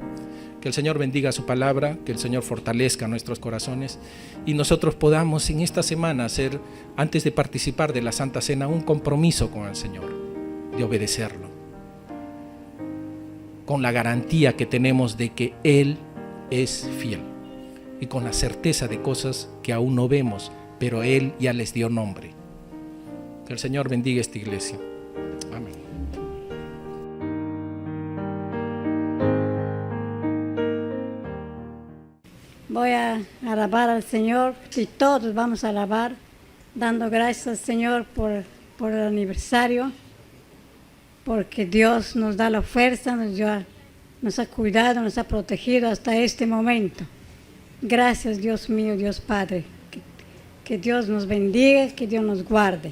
Que el Señor bendiga su palabra, que el Señor fortalezca nuestros corazones y nosotros podamos en esta semana hacer, antes de participar de la Santa Cena, un compromiso con el Señor, de obedecerlo, con la garantía que tenemos de que Él es fiel y con la certeza de cosas que aún no vemos, pero Él ya les dio nombre. Que el Señor bendiga esta iglesia. Amén. Voy a alabar al Señor y todos vamos a alabar, dando gracias al Señor por el aniversario, porque Dios nos da la fuerza, nos ha cuidado, nos ha protegido hasta este momento. Gracias, Dios mío, Dios Padre. Que Dios nos bendiga, que Dios nos guarde.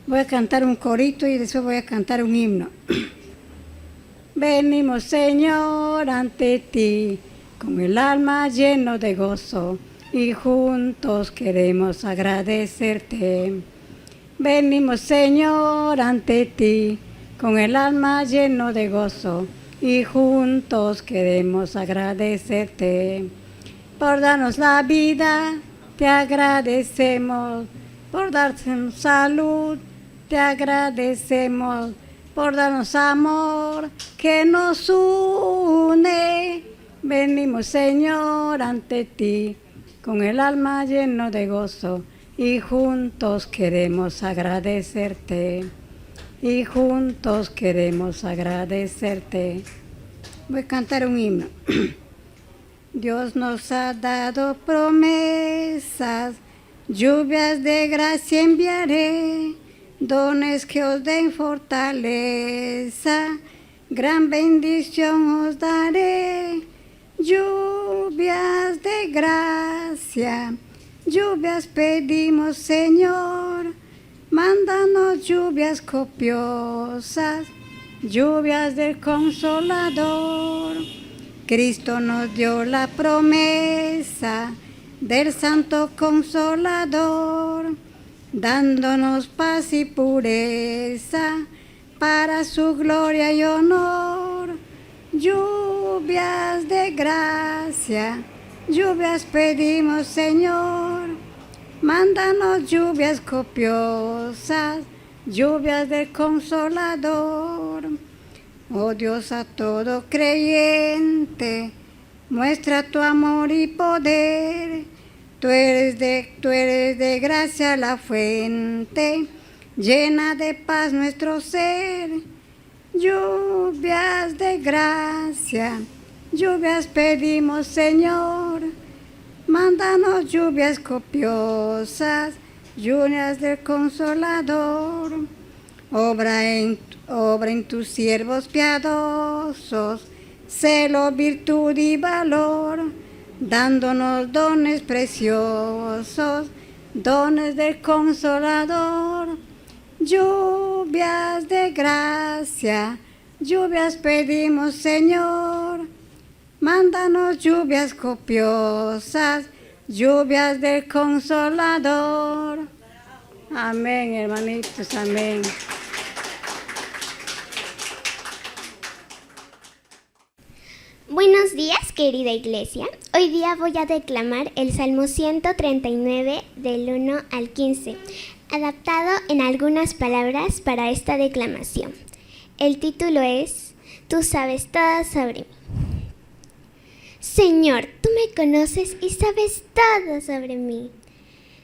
Voy a cantar un corito y después voy a cantar un himno. Venimos, Señor, ante ti, con el alma lleno de gozo, y juntos queremos agradecerte. Venimos, Señor, ante ti, con el alma lleno de gozo, y juntos queremos agradecerte. Por darnos la vida, te agradecemos. Por darnos salud, te agradecemos. Por darnos amor que nos une. Venimos, Señor, ante ti, con el alma lleno de gozo, y juntos queremos agradecerte. y juntos queremos agradecerte. Voy a cantar un himno. Dios nos ha dado promesas, lluvias de gracia enviaré, dones que os den fortaleza, gran bendición os daré. Lluvias de gracia, lluvias pedimos, Señor, mándanos lluvias copiosas, lluvias del Consolador. Cristo nos dio la promesa del Santo Consolador, dándonos paz y pureza para su gloria y honor. Lluvias de gracia, lluvias pedimos, Señor, mándanos lluvias copiosas, lluvias del Consolador. Oh Dios, a todo creyente, muestra tu amor y poder. Tú eres de gracia la fuente, llena de paz nuestro ser. Lluvias de gracia, lluvias pedimos, Señor, mándanos lluvias copiosas, lluvias del Consolador. Obra en tus siervos piadosos, celo, virtud y valor, dándonos dones preciosos, dones del Consolador. Lluvias de gracia, lluvias pedimos, Señor, mándanos lluvias copiosas, lluvias del Consolador. Amén, hermanitos, amén. Buenos días, querida iglesia. Hoy día voy a declamar el Salmo 139 del 1 al 15, adaptado en algunas palabras para esta declamación. El título es Tú sabes todo sobre mí. Señor, tú me conoces y sabes todo sobre mí.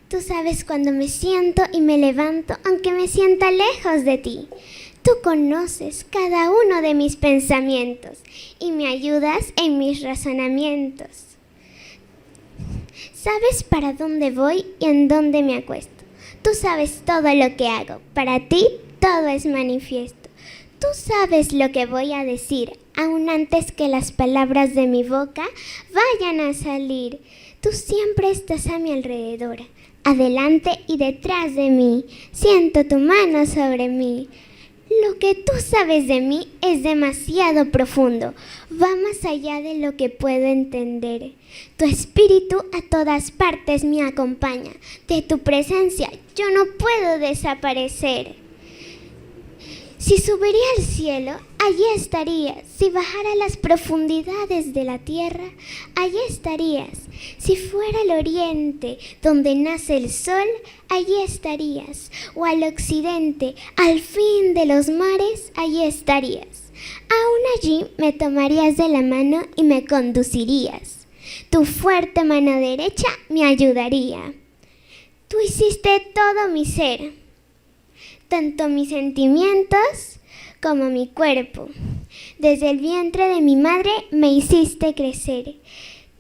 Tú sabes cuando me siento y me levanto, aunque me sienta lejos de ti. Tú conoces cada uno de mis pensamientos y me ayudas en mis razonamientos. Sabes para dónde voy y en dónde me acuesto. Tú sabes todo lo que hago. Para ti todo es manifiesto. Tú sabes lo que voy a decir, aún antes que las palabras de mi boca vayan a salir. Tú siempre estás a mi alrededor, adelante y detrás de mí. Siento tu mano sobre mí. Lo que tú sabes de mí es demasiado profundo, va más allá de lo que puedo entender. Tu espíritu a todas partes me acompaña, de tu presencia yo no puedo desaparecer. Si subiría al cielo, allí estarías. Si bajara a las profundidades de la tierra, allí estarías. Si fuera al oriente, donde nace el sol, allí estarías. O al occidente, al fin de los mares, allí estarías. Aún allí me tomarías de la mano y me conducirías. Tu fuerte mano derecha me ayudaría. Tú hiciste todo mi ser, tanto mis sentimientos como mi cuerpo. Desde el vientre de mi madre me hiciste crecer.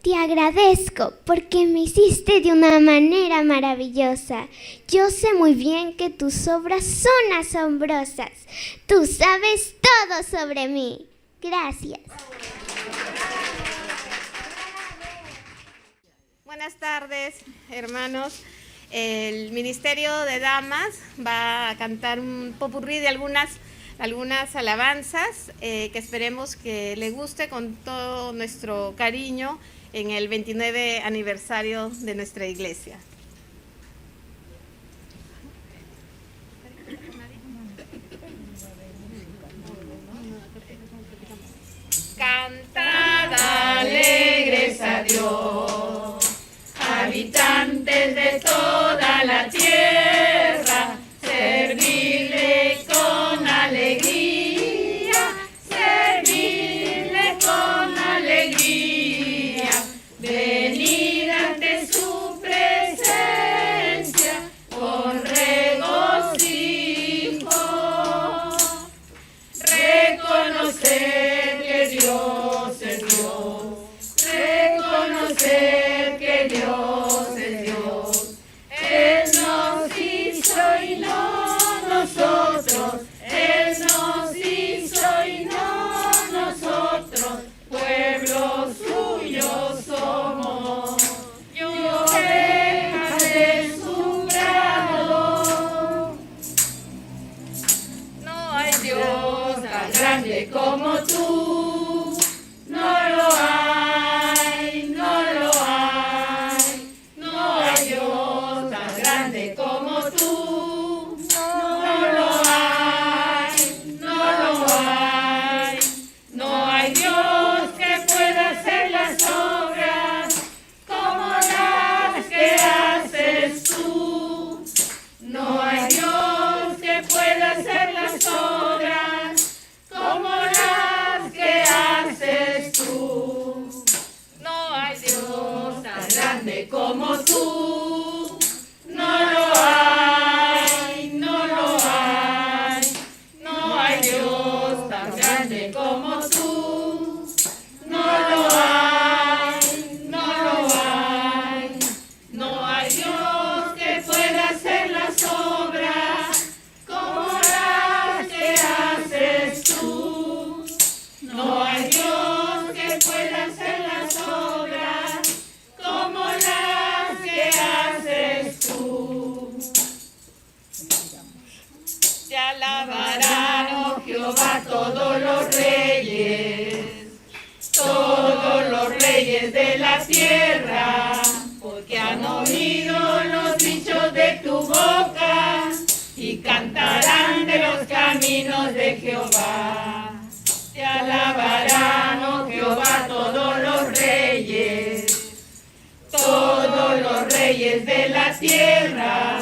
Te agradezco porque me hiciste de una manera maravillosa. Yo sé muy bien que tus obras son asombrosas. Tú sabes todo sobre mí. Gracias. Buenas tardes, hermanos. El Ministerio de Damas va a cantar un popurrí de algunas alabanzas que esperemos que le guste con todo nuestro cariño en el 29 aniversario de nuestra iglesia. Cantad alegres a Dios, habitantes de toda la tierra, servidle con alegría, servidle con alegría, venid ante su presencia con regocijo, tú. No lo hay, no lo hay. No hay Dios tan grande como tú. No lo hay, no lo hay. No hay Dios que pueda hacer las obras como las que haces tú. No hay Dios que pueda hacer las obras como las que haces tú. Te alabarán, oh Jehová, todos los reyes de la tierra, porque han oído los dichos de tu boca y cantarán de los caminos de Jehová. Te alabarán, oh Jehová, todos los reyes de la tierra,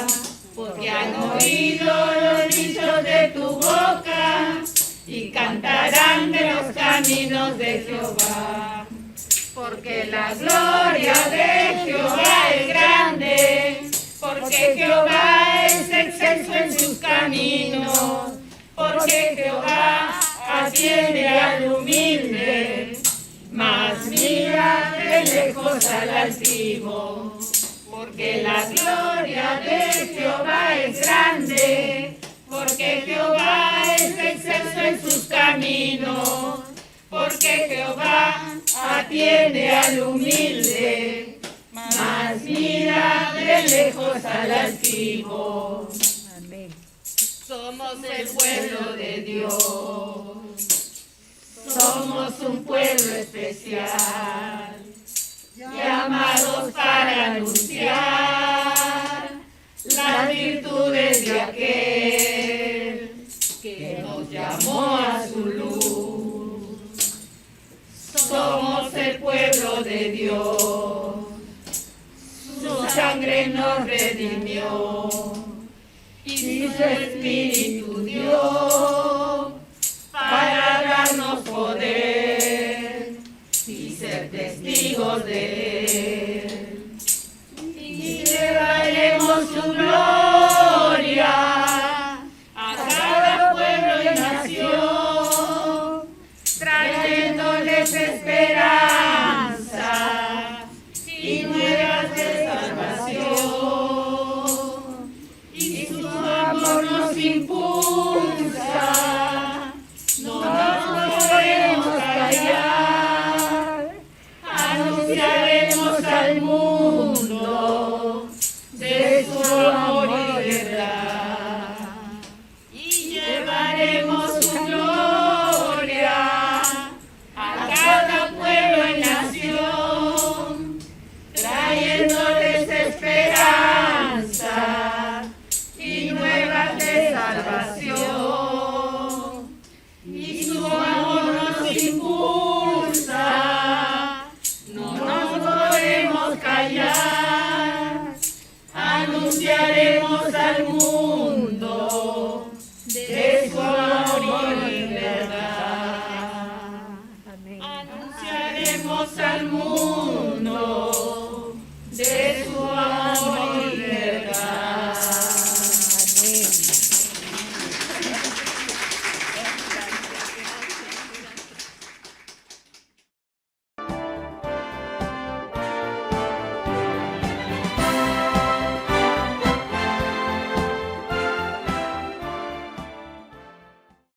porque han oído los dichos de tu boca y cantarán de los caminos de Jehová. Porque la gloria de Jehová es grande, porque Jehová es excelso en sus caminos, porque Jehová atiende al humilde, mas mira de lejos al altivo. Porque la gloria de Jehová es grande, porque Jehová es excelso en sus caminos, porque Jehová atiende al humilde, mas mira de lejos al altivo. Amén. Somos el pueblo de Dios, somos un pueblo especial, llamados para anunciar las virtudes de aquel que nos llamó a su luz. Somos el pueblo de Dios, su sangre nos redimió y su espíritu dio para darnos poder y ser testigos de él. Y llevaremos su gloria a cada pueblo y nación, trayéndoles esperanza y nuevas de salvación. Y su amor nos impulsa, no nos podemos callar, anunciaremos al mundo de su amor y verdad, y llevaremos su gloria a cada pueblo y nación, trayéndoles esperanza y nuevas de salvación. Y su amor nos impulsa, no nos podemos callar, anunciaremos al mundo